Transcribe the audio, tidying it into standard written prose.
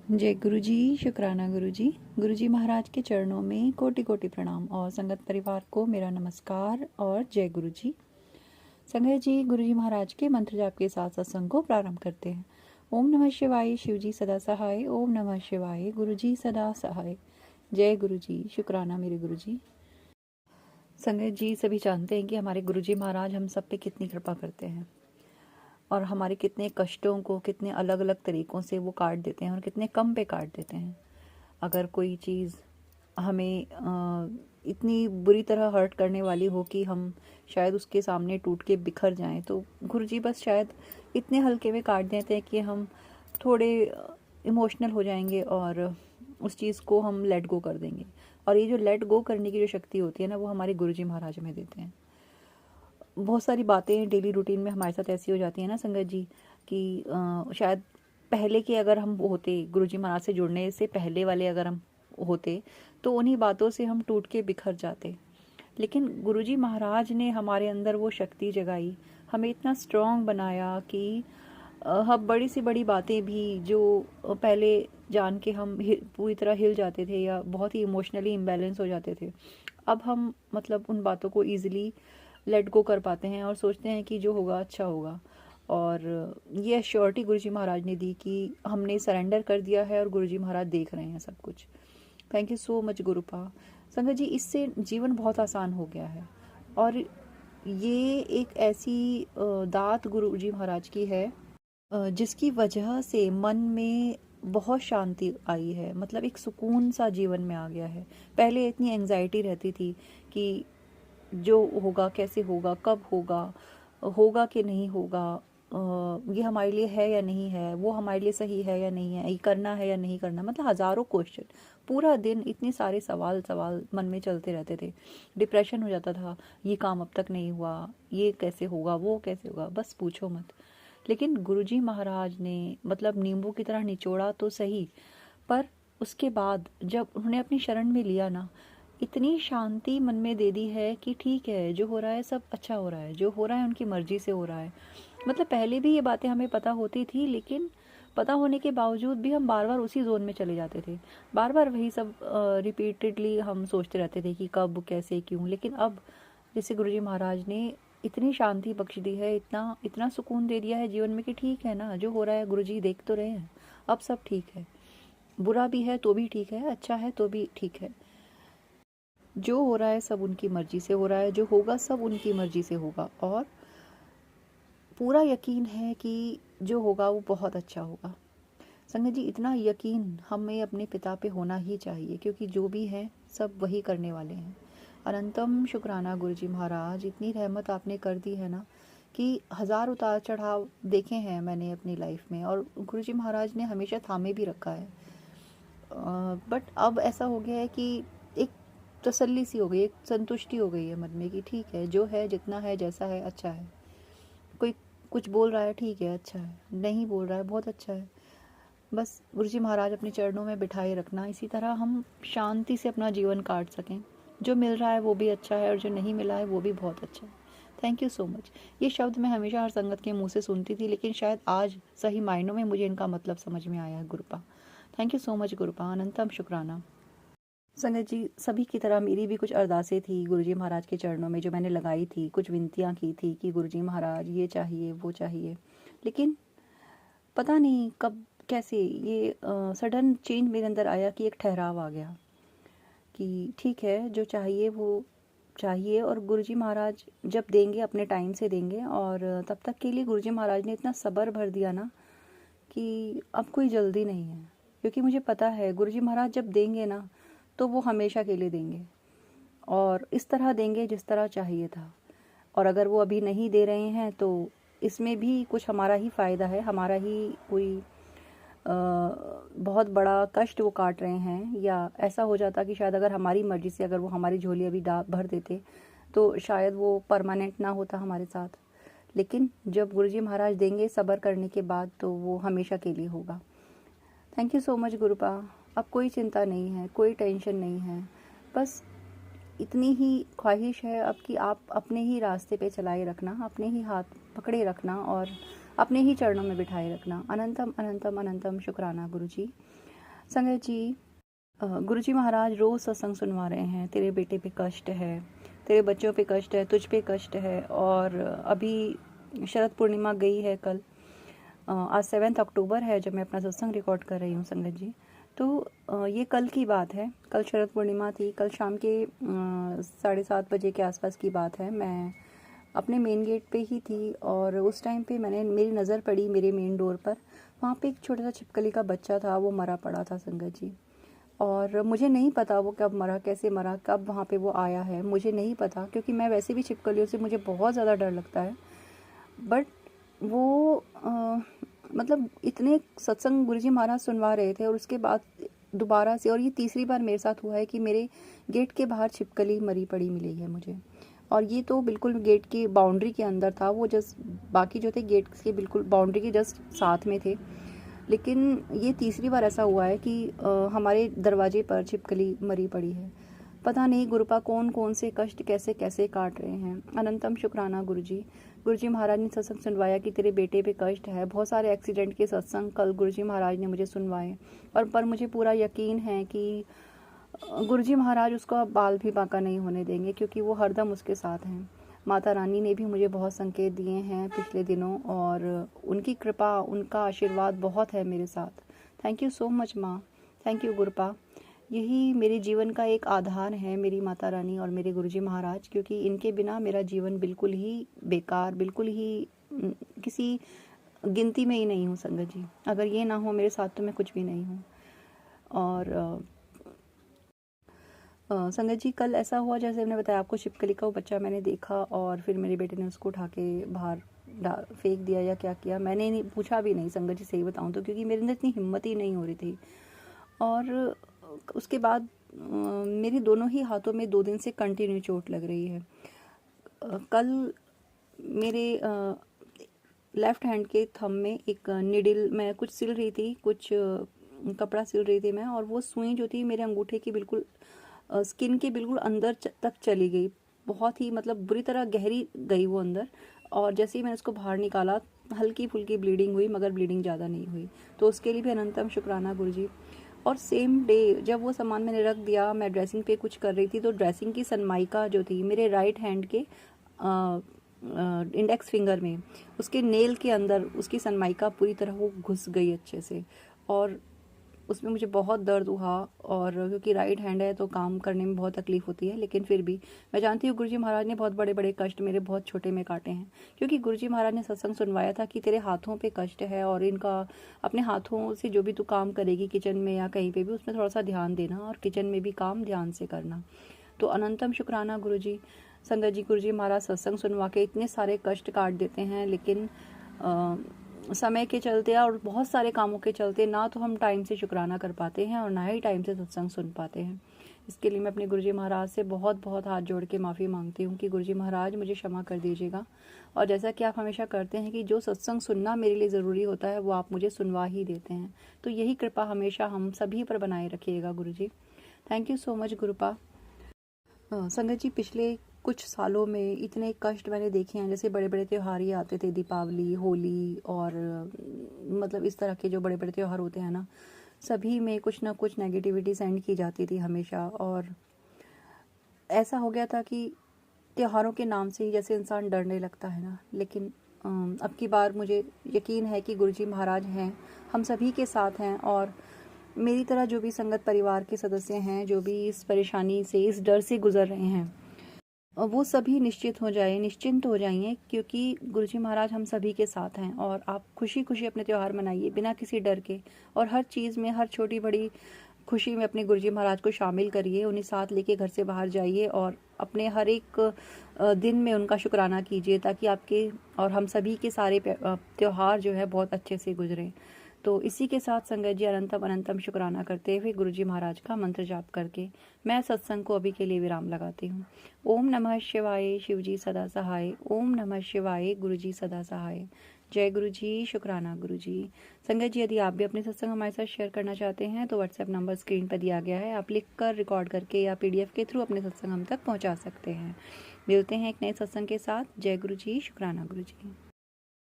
जय गुरु जी, शुक्राना गुरु जी। गुरु जी महाराज के चरणों में कोटि कोटि प्रणाम और संगत परिवार को मेरा नमस्कार और जय गुरु जी। संगत जी, गुरु जी महाराज के मंत्र जाप के साथ सत्संग को प्रारंभ करते हैं। ओम नमः शिवाय, शिव जी सदा सहाय। ओम नमः शिवाय, गुरु जी सदा सहाय। जय गुरु जी, शुक्राना मेरे गुरु जी। संगत जी, सभी जानते हैं कि हमारे गुरु जी महाराज हम सब पे कितनी कृपा करते हैं और हमारे कितने कष्टों को कितने अलग अलग तरीक़ों से वो काट देते हैं और कितने कम पे काट देते हैं। अगर कोई चीज़ हमें इतनी बुरी तरह हर्ट करने वाली हो कि हम शायद उसके सामने टूट के बिखर जाएं, तो गुरुजी बस शायद इतने हल्के में काट देते हैं कि हम थोड़े इमोशनल हो जाएंगे और उस चीज़ को हम लेट गो कर देंगे। और ये जो लेट गो करने की जो शक्ति होती है ना, वो हमारे गुरुजी महाराज में देते हैं। बहुत सारी बातें डेली रूटीन में हमारे साथ ऐसी हो जाती है ना संगत जी कि शायद पहले के अगर हम होते, गुरुजी महाराज से जुड़ने से पहले वाले अगर हम होते, तो उन्हीं बातों से हम टूट के बिखर जाते। लेकिन गुरुजी महाराज ने हमारे अंदर वो शक्ति जगाई, हमें इतना स्ट्रांग बनाया कि हम बड़ी सी बड़ी बातें भी जो पहले जान के हम पूरी तरह हिल जाते थे या बहुत ही इमोशनली इम्बैलेंस हो जाते थे, अब हम मतलब उन बातों को ईजिली लेट गो कर पाते हैं और सोचते हैं कि जो होगा अच्छा होगा। और ये एश्योरिटी गुरुजी महाराज ने दी कि हमने सरेंडर कर दिया है और गुरुजी महाराज देख रहे हैं सब कुछ। Thank you so much गुरुपा। संगत जी, इससे जीवन बहुत आसान हो गया है और ये एक ऐसी दात गुरुजी महाराज की है जिसकी वजह से मन में बहुत शांति आई है। मतलब एक सुकून सा जीवन में आ गया है। पहले इतनी एंजाइटी रहती थी कि जो होगा कैसे होगा, कब होगा, होगा कि नहीं होगा, ये हमारे लिए है या नहीं है, वो हमारे लिए सही है या नहीं है, ये करना है या नहीं करना। मतलब हज़ारों क्वेश्चन, पूरा दिन इतने सारे सवाल मन में चलते रहते थे। डिप्रेशन हो जाता था, ये काम अब तक नहीं हुआ, ये कैसे होगा, वो कैसे होगा, बस पूछो मत। लेकिन गुरुजी महाराज ने मतलब नींबू की तरह निचोड़ा तो सही, पर उसके बाद जब उन्होंने अपनी शरण में लिया ना, इतनी शांति मन में दे दी है कि ठीक है, जो हो रहा है सब अच्छा हो रहा है, जो हो रहा है उनकी मर्जी से हो रहा है। मतलब पहले भी ये बातें हमें पता होती थी, लेकिन पता होने के बावजूद भी हम बार बार उसी जोन में चले जाते थे। बार बार वही सब रिपीटेडली हम सोचते रहते थे कि कब कैसे क्यों। लेकिन अब जैसे गुरुजी महाराज ने इतनी शांति बख्श दी है, इतना इतना सुकून दे दिया है जीवन में कि ठीक है ना, जो हो रहा है गुरुजी देख तो रहे हैं, अब सब ठीक है। बुरा भी है तो भी ठीक है, अच्छा है तो भी ठीक है। जो हो रहा है सब उनकी मर्जी से हो रहा है, जो होगा सब उनकी मर्जी से होगा और पूरा यकीन है कि जो होगा वो बहुत अच्छा होगा। संगत जी, इतना यकीन हमें अपने पिता पे होना ही चाहिए, क्योंकि जो भी है सब वही करने वाले हैं। अनंतम शुक्राना गुरुजी महाराज, इतनी रहमत आपने कर दी है ना कि हज़ार उतार चढ़ाव देखे हैं मैंने अपनी लाइफ में, और गुरुजी महाराज ने हमेशा थामे भी रखा है। बट अब ऐसा हो गया है कि एक तसल्ली सी हो गई, एक संतुष्टि हो गई है मन में कि ठीक है, जो है, जितना है, जैसा है, अच्छा है। कोई कुछ बोल रहा है, ठीक है, अच्छा है, नहीं बोल रहा है, बहुत अच्छा है। बस गुरुजी महाराज अपने चरणों में बिठाए रखना, इसी तरह हम शांति से अपना जीवन काट सकें। जो मिल रहा है वो भी अच्छा है और जो नहीं मिला है वो भी बहुत अच्छा है। Thank you so much. ये शब्द मैं हमेशा हर संगत के मुंह से सुनती थी, लेकिन शायद आज सही मायनों में मुझे इनका मतलब समझ में आया है गुरुपा। थैंक यू सो मच गुरुपा, अनंतम शुक्राना। संगत जी, सभी की तरह मेरी भी कुछ अरदासें थी गुरुजी महाराज के चरणों में जो मैंने लगाई थी, कुछ विनतियाँ की थी कि गुरुजी महाराज ये चाहिए वो चाहिए। लेकिन पता नहीं कब कैसे ये सडन चेंज मेरे अंदर आया कि एक ठहराव आ गया कि ठीक है, जो चाहिए वो चाहिए और गुरुजी महाराज जब देंगे अपने टाइम से देंगे। और तब तक के लिए गुरुजी महाराज ने इतना सब्र भर दिया ना कि अब कोई जल्दी नहीं है, क्योंकि मुझे पता है गुरुजी महाराज जब देंगे ना तो वो हमेशा के लिए देंगे और इस तरह देंगे जिस तरह चाहिए था। और अगर वो अभी नहीं दे रहे हैं तो इसमें भी कुछ हमारा ही फ़ायदा है, हमारा ही कोई बहुत बड़ा कष्ट वो काट रहे हैं। या ऐसा हो जाता कि शायद अगर हमारी मर्ज़ी से अगर वो हमारी झोली अभी भर देते तो शायद वो परमानेंट ना होता हमारे साथ। लेकिन जब गुरुजी महाराज देंगे सब्र करने के बाद, तो वो हमेशा के लिए होगा। Thank you so much गुरुपा। अब कोई चिंता नहीं है, कोई टेंशन नहीं है, बस इतनी ही ख्वाहिश है अब कि आप अपने ही रास्ते पे चलाए रखना, अपने ही हाथ पकड़े रखना और अपने ही चरणों में बिठाए रखना। अनंतम अनंतम अनंतम शुक्राना गुरुजी। संगत जी, गुरु जी महाराज रोज़ सत्संग सुनवा रहे हैं। तेरे बेटे पे कष्ट है, तेरे बच्चों पे कष्ट है, तुझ पे कष्ट है। और अभी शरद पूर्णिमा गई है कल। आज 7 अक्टूबर है जब मैं अपना सत्संग रिकॉर्ड कर रही हूँ संगत जी। तो ये कल की बात है। कल शरद पूर्णिमा थी। कल शाम के 7:30 बजे के आसपास की बात है। मैं अपने मेन गेट पे ही थी और उस टाइम पे मेरी नज़र पड़ी मेरे मेन डोर पर। वहाँ पे एक छोटा सा छिपकली का बच्चा था, वो मरा पड़ा था संगत जी। और मुझे नहीं पता वो कब मरा, कैसे मरा, कब वहाँ पे वो आया है, मुझे नहीं पता, क्योंकि मैं वैसे भी छिपकलियों से मुझे बहुत ज़्यादा डर लगता है। बट वो मतलब इतने सत्संग गुरुजी महाराज सुनवा रहे थे और उसके बाद दोबारा से, और ये तीसरी बार मेरे साथ हुआ है कि मेरे गेट के बाहर छिपकली मरी पड़ी मिली है मुझे। और ये तो बिल्कुल गेट की बाउंड्री के अंदर था, वो जस्ट बाकी जो थे गेट के बिल्कुल बाउंड्री के जस्ट साथ में थे। लेकिन ये तीसरी बार ऐसा हुआ है कि हमारे दरवाजे पर छिपकली मरी पड़ी है। पता नहीं गुरुपा कौन कौन से कष्ट कैसे कैसे काट रहे हैं। अनंतम शुक्राना गुरुजी। गुरुजी महाराज ने सत्संग सुनवाया कि तेरे बेटे पे कष्ट है। बहुत सारे एक्सीडेंट के सत्संग कल गुरुजी महाराज ने मुझे सुनवाए, और पर मुझे पूरा यकीन है कि गुरुजी महाराज उसका बाल भी बांका नहीं होने देंगे, क्योंकि वो हरदम उसके साथ हैं। माता रानी ने भी मुझे बहुत संकेत दिए हैं पिछले दिनों, और उनकी कृपा, उनका आशीर्वाद बहुत है मेरे साथ। थैंक यू सो मच माँ, थैंक यू गुरुपा। यही मेरे जीवन का एक आधार है, मेरी माता रानी और मेरे गुरुजी महाराज, क्योंकि इनके बिना मेरा जीवन बिल्कुल ही बेकार, बिल्कुल ही किसी गिनती में ही नहीं हूँ संगत जी। अगर ये ना हो मेरे साथ तो मैं कुछ भी नहीं हूँ। और संगत जी कल ऐसा हुआ, जैसे मैंने बताया आपको, छिपकली का वो बच्चा मैंने देखा और फिर मेरे बेटे ने उसको उठा के बाहर फेंक दिया या क्या किया, मैंने नहीं पूछा भी नहीं संगत जी, सही बताऊँ तो, क्योंकि मेरे अंदर इतनी हिम्मत ही नहीं हो रही थी। और उसके बाद मेरी दोनों ही हाथों में 2 दिन से कंटिन्यू चोट लग रही है। कल मेरे लेफ़्ट हैंड के थंब में एक निडिल, मैं कुछ सिल रही थी, कुछ कपड़ा सिल रही थी मैं, और वो सुई जो थी मेरे अंगूठे की बिल्कुल स्किन के बिल्कुल अंदर तक चली गई। बहुत ही मतलब बुरी तरह गहरी गई वो अंदर। और जैसे ही मैंने उसको बाहर निकाला, हल्की फुल्की ब्लीडिंग हुई, मगर ब्लीडिंग ज़्यादा नहीं हुई। तो उसके लिए भी अनंतम शुक्राना गुरुजी। और सेम डे जब वो सामान मैंने रख दिया, मैं ड्रेसिंग पे कुछ कर रही थी, तो ड्रेसिंग की सनमाइका जो थी मेरे राइट हैंड के इंडेक्स फिंगर में, उसके नेल के अंदर उसकी सनमाइका पूरी तरह वो घुस गई अच्छे से, और उसमें मुझे बहुत दर्द हुआ। और क्योंकि राइट हैंड है तो काम करने में बहुत तकलीफ होती है, लेकिन फिर भी मैं जानती हूँ गुरुजी महाराज ने बहुत बड़े बड़े कष्ट मेरे बहुत छोटे में काटे हैं। क्योंकि गुरुजी महाराज ने सत्संग सुनवाया था कि तेरे हाथों पे कष्ट है, और इनका अपने हाथों से जो भी तू काम करेगी किचन में या कहीं पे भी, उसमें थोड़ा सा ध्यान देना, और किचन में भी काम ध्यान से करना। तो अनंतम शुक्राना गुरुजी। संगत जी, गुरुजी महाराज सत्संग सुनवा के इतने सारे कष्ट काट देते हैं, लेकिन समय के चलते और बहुत सारे कामों के चलते ना तो हम टाइम से शुक्राना कर पाते हैं और ना ही टाइम से सत्संग सुन पाते हैं। इसके लिए मैं अपने गुरुजी महाराज से बहुत बहुत हाथ जोड़ के माफ़ी मांगती हूँ कि गुरुजी महाराज मुझे क्षमा कर दीजिएगा। और जैसा कि आप हमेशा करते हैं कि जो सत्संग सुनना मेरे लिए ज़रूरी होता है वो आप मुझे सुनवा ही देते हैं। तो यही कृपा हमेशा हम सभी पर बनाए रखिएगा गुरुजी। Thank you so much गुरुपा। संगत जी, पिछले कुछ सालों में इतने कष्ट मैंने देखे हैं। जैसे बड़े बड़े त्यौहार ही आते थे, दीपावली, होली, और मतलब इस तरह के जो बड़े बड़े त्यौहार होते हैं ना, सभी में कुछ ना कुछ नेगेटिविटी सेंड की जाती थी हमेशा। और ऐसा हो गया था कि त्योहारों के नाम से ही जैसे इंसान डरने लगता है ना। लेकिन अब की बार मुझे यकीन है कि गुरुजी महाराज हैं, हम सभी के साथ हैं, और मेरी तरह जो भी संगत परिवार के सदस्य हैं, जो भी इस परेशानी से, इस डर से गुजर रहे हैं, वो सभी निश्चिंत हो जाइए, क्योंकि गुरुजी महाराज हम सभी के साथ हैं। और आप खुशी खुशी अपने त्यौहार मनाइए बिना किसी डर के, और हर चीज़ में, हर छोटी बड़ी खुशी में अपने गुरुजी महाराज को शामिल करिए, उन्हें साथ लेके घर से बाहर जाइए, और अपने हर एक दिन में उनका शुक्राना कीजिए, ताकि आपके और हम सभी के सारे त्यौहार जो है बहुत अच्छे से गुजरें। तो इसी के साथ संगत जी, अनंतम अनंतम शुक्राना करते हुए गुरुजी महाराज का मंत्र जाप करके मैं सत्संग को अभी के लिए विराम लगाती हूँ। ओम नमः शिवाय, शिवजी सदा सहाय। ओम नमः शिवाय, गुरुजी सदा सहाय। जय गुरु जी, शुक्राना गुरु जी। संगत जी, यदि आप भी अपने सत्संग हमारे साथ शेयर करना चाहते हैं तो व्हाट्सएप नंबर स्क्रीन पर दिया गया है, आप लिख कर, रिकॉर्ड करके या PDF के थ्रू अपने सत्संग हम तक पहुँचा सकते हैं। मिलते हैं एक नए सत्संग के साथ। जय गुरु जी, शुक्राना गुरु जी।